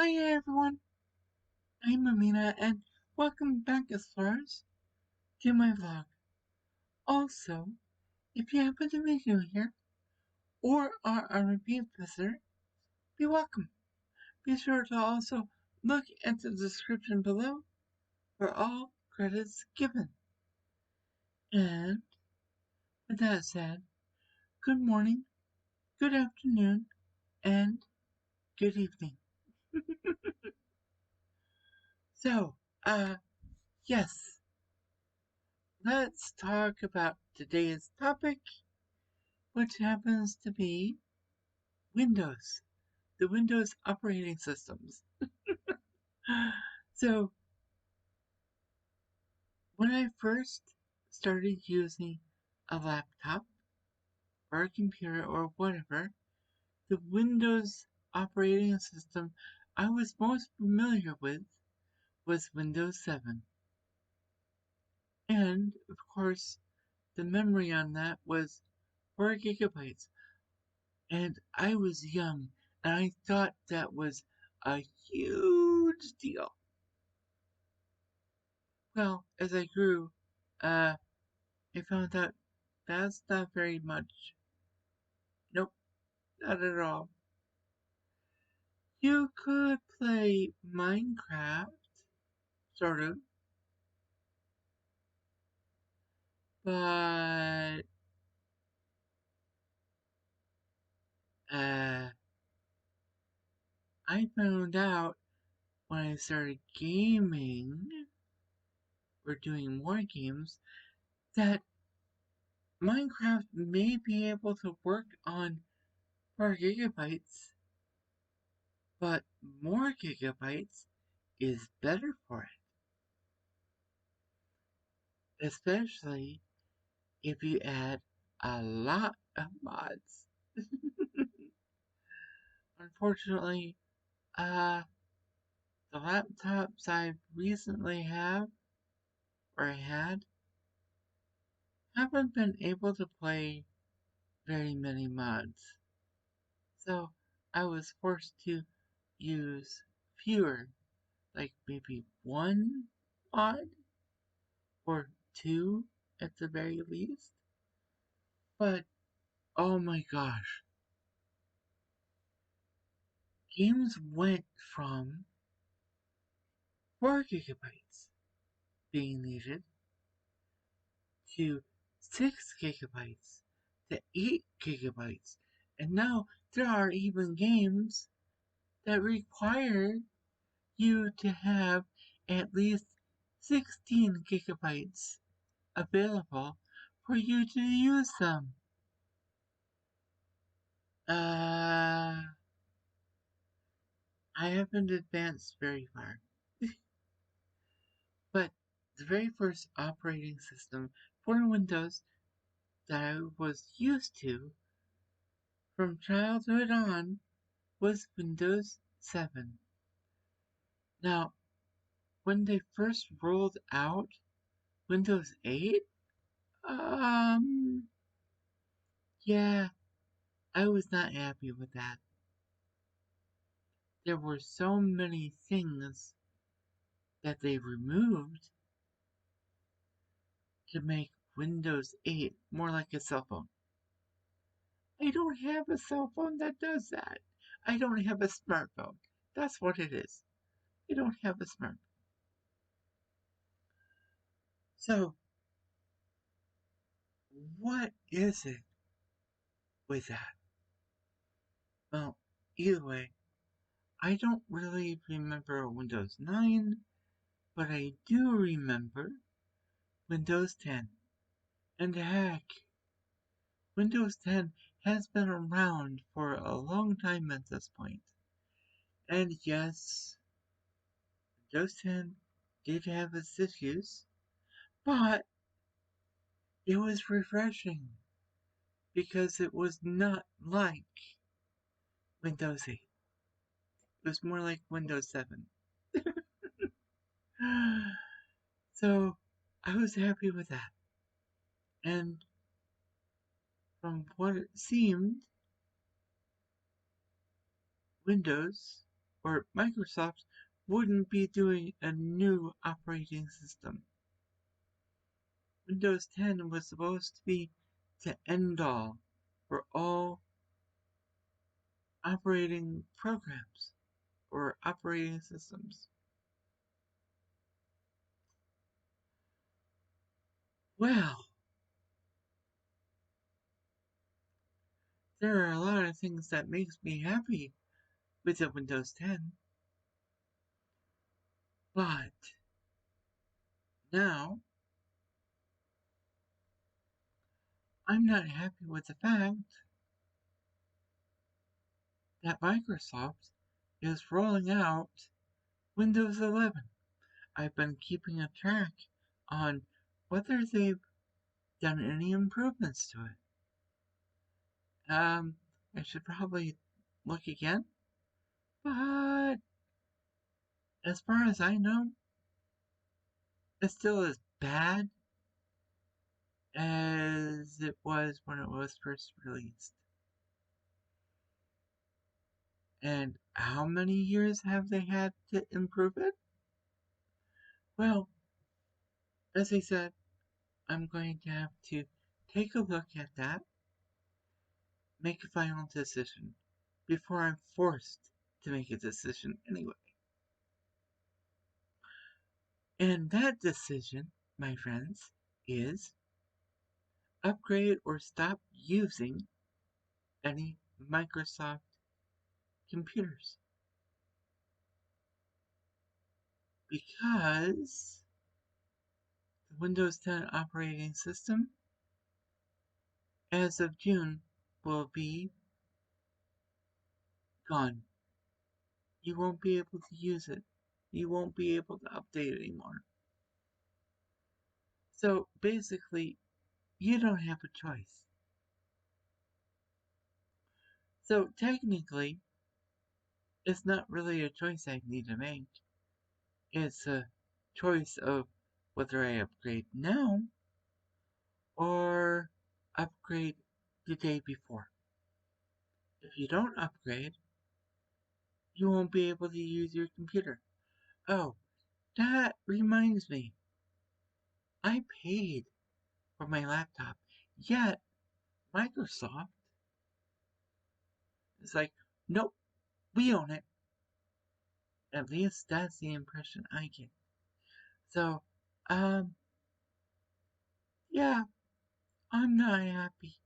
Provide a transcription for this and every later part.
Hi everyone, I'm Amena and welcome back explorers to my vlog. Also, if you happen to be new here or are a repeat visitor, be welcome. Be sure to also look at the description below for all credits given. And with that said, good morning, good afternoon, and good evening. So, yes, let's talk about today's topic, which happens to be Windows, the Windows operating systems. So, when I first started using a laptop or a computer or whatever, the Windows operating system I was most familiar with was Windows 7. And, of course, the memory on that was 4 gigabytes. And I was young, and I thought that was a huge deal. Well, as I grew, I found out that's not very much. Nope, not at all. You could play Minecraft, sort of, but I found out when I started gaming or doing more games that Minecraft may be able to work on 4 gigabytes, but more gigabytes is better for it, especially if you add a lot of mods. Unfortunately, the laptops I recently have or had haven't been able to play very many mods. So I was forced to use fewer, like maybe one mod or two at the very least. But oh my gosh, games went from 4 gigabytes being needed to 6 gigabytes to 8 gigabytes. And now there are even games that require you to have at least 16 gigabytes available for you to use them. I haven't advanced very far. But the very first operating system for Windows that I was used to from childhood on was Windows 7. Now, when they first rolled out Windows 8, yeah, I was not happy with that. There were so many things that they removed to make Windows 8 more like a cell phone. I don't have a cell phone that does that. I don't have a smartphone. That's what it is. I don't have a smartphone. So, what is it with that? Well, either way, I don't really remember Windows 9, but I do remember Windows 10. And heck, Windows 10 has been around for a long time at this point. And yes, Windows 10 did have its issues, but it was refreshing because it was not like Windows 8. It was more like Windows 7. So I was happy with that. And from what it seemed, Windows or Microsoft wouldn't be doing a new operating system. Windows 10 was supposed to be the end all for all operating programs or operating systems. Well, there are a lot of things that makes me happy with the Windows 10. But now I'm not happy with the fact that Microsoft is rolling out Windows 11. I've been keeping a track on whether they've done any improvements to it. I should probably look again, but as far as I know, it's still as bad as it was when it was first released. And how many years have they had to improve it? Well, as I said, I'm going to have to take a look at that, make a final decision before I'm forced to make a decision anyway. And that decision, my friends, is upgrade or stop using any Microsoft computers. Because the Windows 10 operating system, as of June, will be gone. You won't be able to use it. You won't be able to update it anymore. So basically, you don't have a choice. So technically, it's not really a choice I need to make. It's a choice of whether I upgrade now or upgrade the day before. If you don't upgrade, you won't be able to use your computer. Oh, that reminds me. I paid for my laptop, yet Microsoft is like, nope, we own it. At least that's the impression I get. So, yeah, I'm not happy.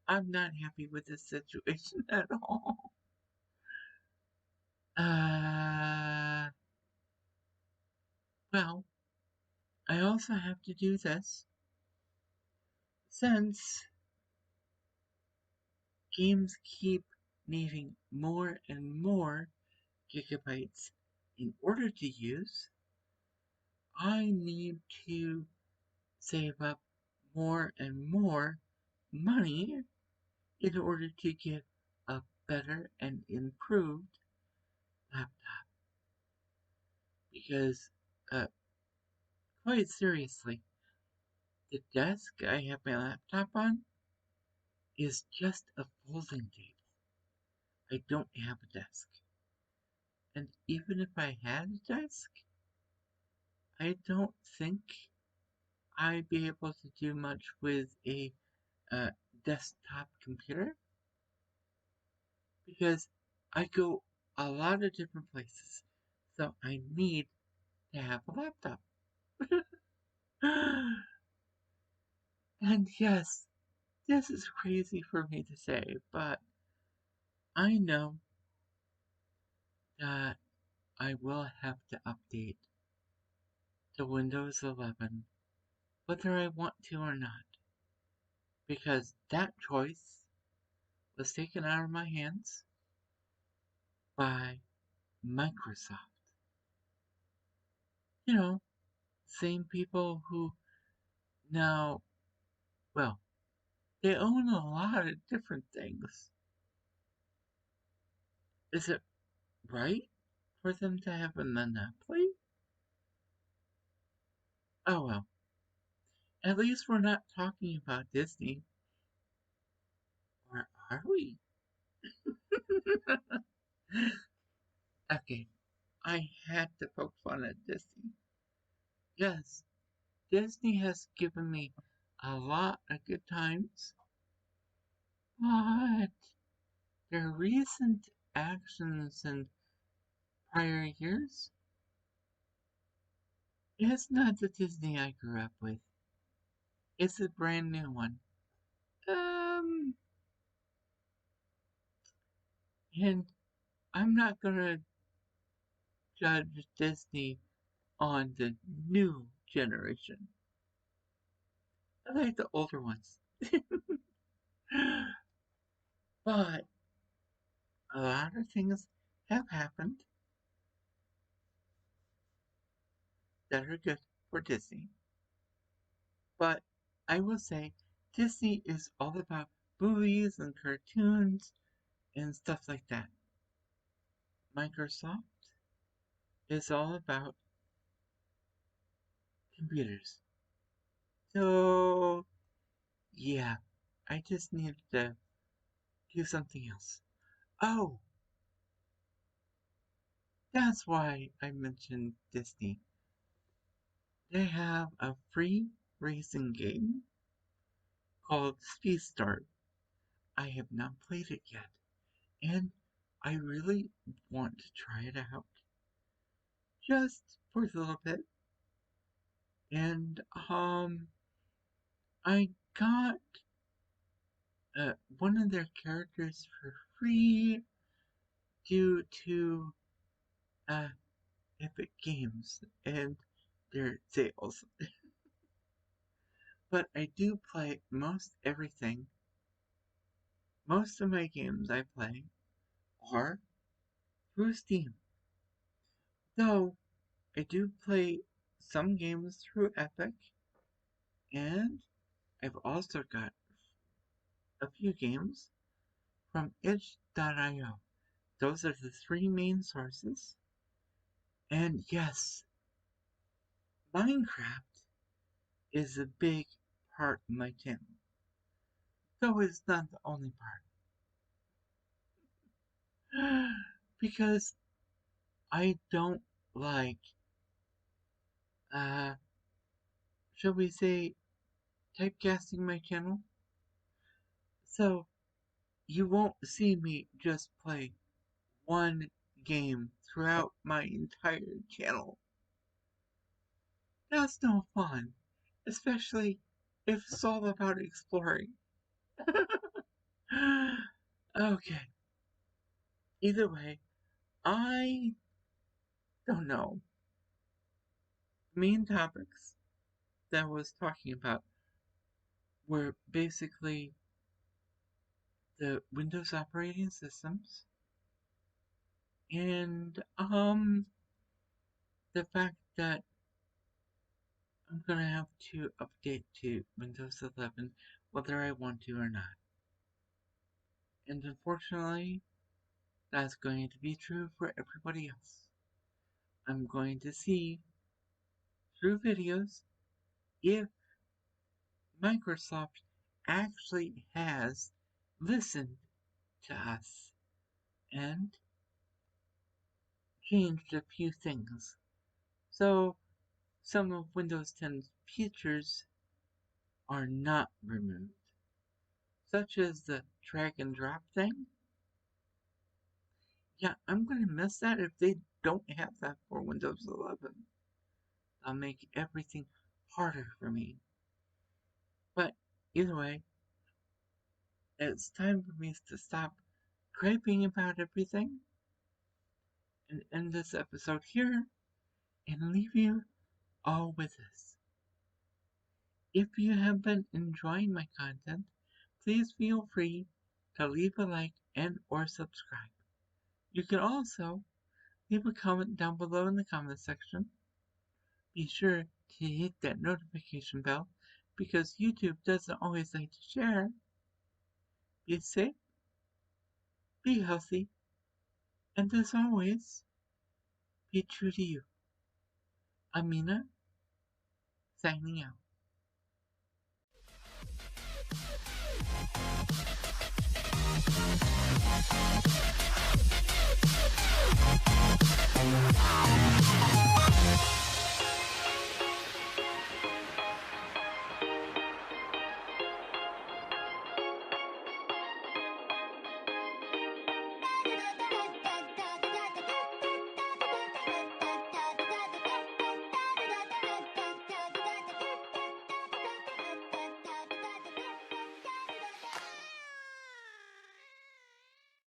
I'm not happy with this situation at all. Well, I also have to do this since games keep needing more and more gigabytes in order to use. I need to save up more and more money in order to get a better and improved laptop. Because, quite seriously, the desk I have my laptop on is just a folding table. I don't have a desk. And even if I had a desk, I don't think I'd be able to do much with a desktop computer because I go a lot of different places. So I need to have a laptop. And yes, this is crazy for me to say, but I know that I will have to update to Windows 11 whether I want to or not. Because that choice was taken out of my hands by Microsoft. You know, same people who now, well, they own a lot of different things. Is it right for them to have a monopoly? Oh well, at least we're not talking about Disney. Or are we? Okay, I had to poke fun at Disney. Yes, Disney has given me a lot of good times, but their recent actions in prior years is not the Disney I grew up with. It's a brand new one. Um, and I'm not gonna judge Disney on the new generation. I like the older ones. But a lot of things have happened that are good for Disney. But I will say Disney is all about movies and cartoons and stuff like that. Microsoft is all about computers. So, yeah, I just need to do something else. Oh, that's why I mentioned Disney. They have a free racing game called Speed Start. I have not played it yet, and I really want to try it out just for a little bit. And I got one of their characters for free due to uh, Epic Games and their sales. But I do play most everything. Most of my games I play are through Steam. Though I do play some games through Epic, and I've also got a few games from itch.io. Those are the three main sources. And yes, Minecraft is a big part of my channel, though it's not the only part. Because I don't like, uh, shall we say, typecasting my channel. So you won't see me just play one game throughout my entire channel. That's no fun, especially if it's all about exploring. Okay, either way, I don't know. The main topics that I was talking about were basically the Windows operating systems and the fact that I'm gonna have to update to Windows 11 whether I want to or not. And unfortunately, that's going to be true for everybody else. I'm going to see through videos if Microsoft actually has listened to us and changed a few things. So some of Windows 10's features are not removed, such as the drag and drop thing. Yeah, I'm gonna miss that if they don't have that for Windows 11. That'll make everything harder for me. But either way, it's time for me to stop griping about everything and end this episode here and leave you all with this. If you have been enjoying my content, please feel free to leave a like and or subscribe. You can also leave a comment down below in the comment section. Be sure to hit that notification bell because YouTube doesn't always like to share. Be safe, be healthy, and as always, be true to you. Amena, signing out.